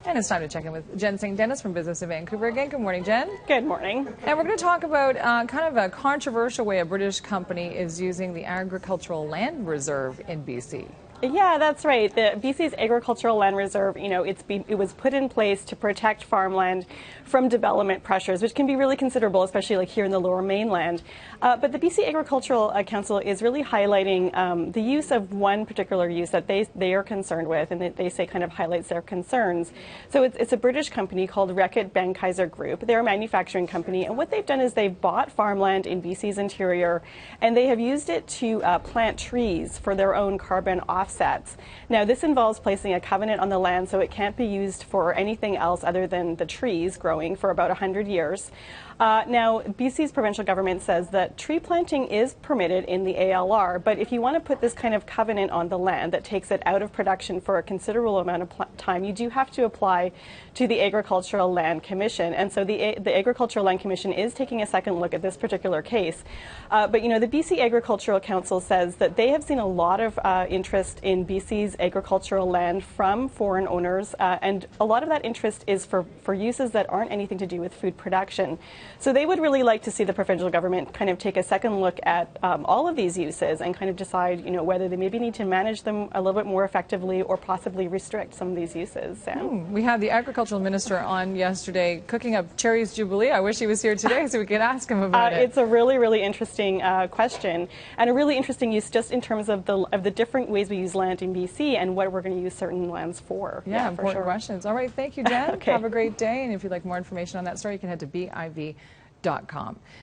And it's time to check in with Jen St. Dennis from Business of Vancouver again. Good morning, Jen. Good morning. And we're going to talk about kind of a controversial way a British company is using the agricultural land reserve in BC. Yeah, that's right. The BC's Agricultural Land Reserve, it was put in place to protect farmland from development pressures, which can be really considerable, especially like here in the Lower Mainland. But the BC Agricultural Council is really highlighting the use of one particular use that they are concerned with, and they say kind of highlights their concerns. So it's a British company called Reckitt Benckiser Group. They're a manufacturing company, and what they've done is they've bought farmland in BC's interior, and they have used it to plant trees for their own carbon offsets. Now, this involves placing a covenant on the land so it can't be used for anything else other than the trees growing for about 100 years. Now, BC's provincial government says that tree planting is permitted in the ALR, but if you want to put this kind of covenant on the land that takes it out of production for a considerable amount of time, you do have to apply to the Agricultural Land Commission. And so the Agricultural Land Commission is taking a second look at this particular case. But the BC Agricultural Council says that they have seen a lot of interest in BC's agricultural land from foreign owners, and a lot of that interest is for uses that aren't anything to do with food production. So they would really like to see the provincial government kind of take a second look at all of these uses and kind of decide, whether they maybe need to manage them a little bit more effectively or possibly restrict some of these uses. Sam? We had the agricultural minister on yesterday cooking up Cherry's Jubilee. I wish he was here today so we could ask him about it. It's a really, really interesting question, and a really interesting use just in terms of the different ways we use land in BC and what we're going to use certain lands for. Yeah, important questions. All right, thank you, Jen. Okay. Have a great day, and if you'd like more information on that story, you can head to BIV.com.